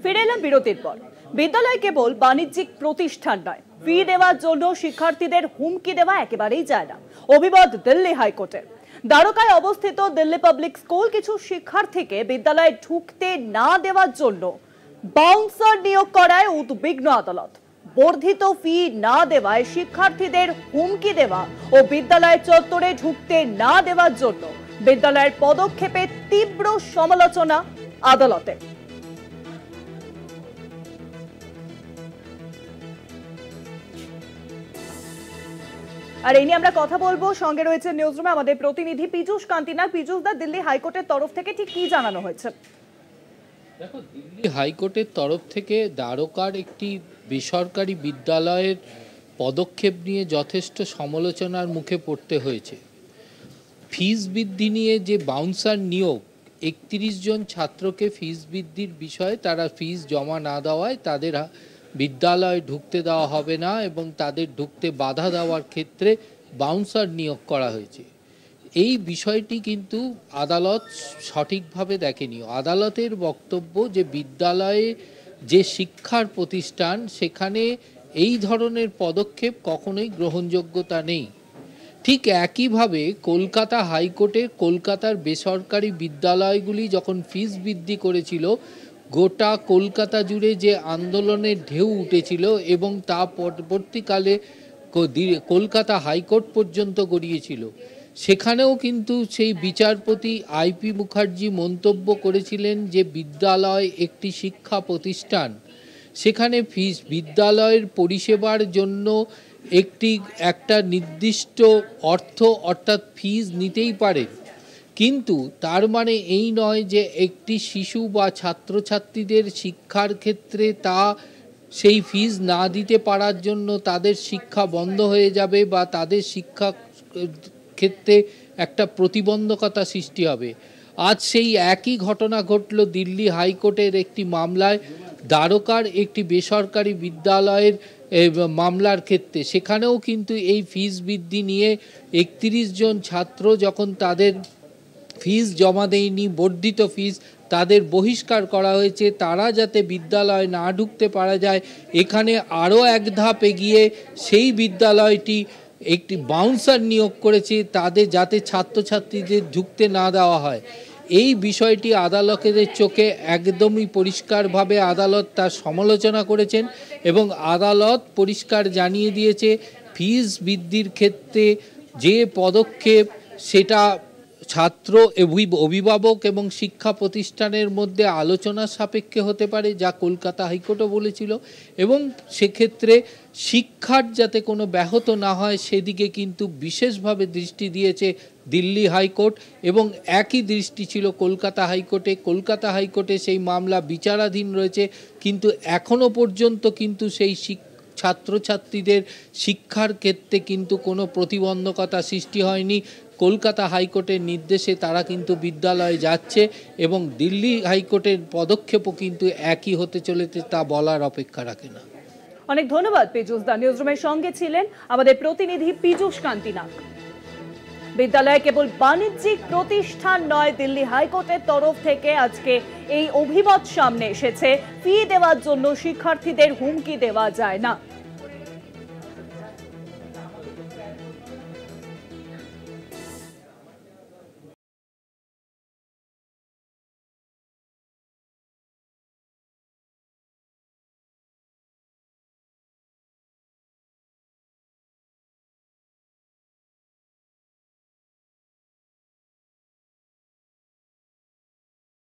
ফিরে এলাম বিরতির পর। বিদ্যালয় কেবল বাণিজ্যিক প্রতিষ্ঠান নয়, ফি দেওয়ার জন্য শিক্ষার্থীদের হুমকি দেওয়া একেবারেই যায় না। অভিমত দিল্লি হাইকোর্টের। দ্বারকায় অবস্থিত দিল্লি পাবলিক স্কুল কিছু শিক্ষার্থীকে বিদ্যালয়ে ঢুকতে না দেওয়ার জন্য বাউন্সার নিয়োগ করায় উদ্বিগ্ন আদালত। বর্ধিত ফি না দেওয়ায় শিক্ষার্থীদের হুমকি দেওয়া ও বিদ্যালয় চত্বরে ঢুকতে না দেওয়ার জন্য বিদ্যালয়ের পদক্ষেপে তীব্র সমালোচনা আদালতে। আর এই নিয়ে আমরা কথা বলবো, সঙ্গে রয়েছে নিউজরুমে আমাদের প্রতিনিধি পীযূষ কান্তিনাগ। পীযূষ দা, দিল্লি হাইকোর্টের তরফ থেকে ঠিক কি জানানো হয়েছে? দেখো, দিল্লি হাইকোর্টের তরফ থেকে দ্বারকার একটি বেসরকারি বিদ্যালয়ের পদক্ষেপ নিয়ে যথেষ্ট সমালোচনার মুখে পড়তে হয়েছে। ফিস বৃদ্ধি নিয়ে যে বাউন্সার নিয়োগ, ৩১ জন ছাত্রকে ফিস বৃদ্ধির বিষয়ে তারা ফিস জমা না দেওয়ায় তাদের বিদ্যালয়ে ঢুকতে দেওয়া হবে না এবং তাদের ঢুকতে বাধা দেওয়ার ক্ষেত্রে বাউন্সার নিয়োগ করা হয়েছে। এই বিষয়টি কিন্তু আদালত সঠিকভাবে দেখেনি। আদালতের বক্তব্য যে বিদ্যালয়ে যে শিক্ষার প্রতিষ্ঠান, সেখানে এই ধরনের পদক্ষেপ কখনোই গ্রহণযোগ্যতা নেই। ঠিক একইভাবে কলকাতা হাইকোর্টে কলকাতার বেসরকারি বিদ্যালয়গুলি যখন ফিস বৃদ্ধি করেছিল, গোটা কলকাতা জুড়ে যে আন্দোলনের ঢেউ উঠেছিল এবং তা পরবর্তীকালে কলকাতা হাইকোর্ট পর্যন্ত গড়িয়েছিল, সেখানেও কিন্তু সেই বিচারপতি আইপি মুখার্জি মন্তব্য করেছিলেন যে বিদ্যালয় একটি শিক্ষা প্রতিষ্ঠান, সেখানে ফিস বিদ্যালয়ের পরিষেবার জন্য একটা নির্দিষ্ট অর্থ অর্থাৎ ফিস নিতেই পারে, কিন্তু তার মানে এই নয় যে একটি শিশু বা ছাত্রছাত্রীদের শিক্ষার ক্ষেত্রে সেই ফিস না দিতে পারার জন্য তাদের শিক্ষা বন্ধ হয়ে যাবে বা তাদের শিক্ষা ক্ষেত্রে একটা প্রতিবন্ধকতা সৃষ্টি হবে। আজ সেই একই ঘটনা ঘটল দিল্লি হাইকোর্টের একটি মামলায়, দ্বারকার একটি বেসরকারি বিদ্যালয়ের মামলার ক্ষেত্রে। সেখানেও কিন্তু এই ফিস বৃদ্ধি নিয়ে ৩১ জন ছাত্র যখন তাদের ফিস জমা দেয়নি, বর্ধিত ফিস, তাদের বহিষ্কার করা হয়েছে। তারা যাতে বিদ্যালয়ে না ঢুকতে পারা যায়, এখানে আরও এক ধাপ এগিয়ে সেই বিদ্যালয়টি একটি বাউন্সার নিয়োগ করেছে তাদের, যাতে ছাত্রছাত্রীদের ঢুকতে না দেওয়া হয়। এই বিষয়টি আদালতের চোখে একদমই পরিষ্কারভাবে আদালত তার সমালোচনা করেছেন এবং আদালত পরিষ্কার জানিয়ে দিয়েছে ফিস বৃদ্ধির ক্ষেত্রে যে পদক্ষেপ, সেটা ছাত্র, অভিভাবক এবং শিক্ষা প্রতিষ্ঠানের মধ্যে আলোচনার সাপেক্ষে হতে পারে, যা কলকাতা হাইকোর্টও বলেছিল, এবং সেক্ষেত্রে শিক্ষার যাতে কোনো ব্যাহত না হয় সেদিকে কিন্তু বিশেষভাবে দৃষ্টি দিয়েছে দিল্লি হাইকোর্ট এবং একই দৃষ্টি ছিল কলকাতা হাইকোর্টে। কলকাতা হাইকোর্টে সেই মামলা বিচারাধীন রয়েছে, কিন্তু এখনও পর্যন্ত কিন্তু সেই ছাত্রছাত্রীদের শিক্ষার ক্ষেত্রে কিন্তু কোনো প্রতিবন্ধকতা সৃষ্টি হয়নি। কলকাতা হাইকোর্টের নির্দেশে তারা কিন্তু বিদ্যালয়ে যাচ্ছে এবং দিল্লি হাইকোর্টের পদক্ষেপও কিন্তু একই হতে চলেছে, তা বলার অপেক্ষা রাখে না। অনেক ধন্যবাদ পীযূষ দা। নিউজরুমের সঙ্গে ছিলেন আমাদের প্রতিনিধি পীযূষ কান্তিনাগ। বিদ্যালয় কেবল বাণিজ্যিক প্রতিষ্ঠান নয়, দিল্লি হাইকোর্টের তরফ থেকে আজকে এই অভিমত সামনে এসেছে, ফি দেওয়ার জন্য শিক্ষার্থীদের হুমকি দেওয়া যায় না।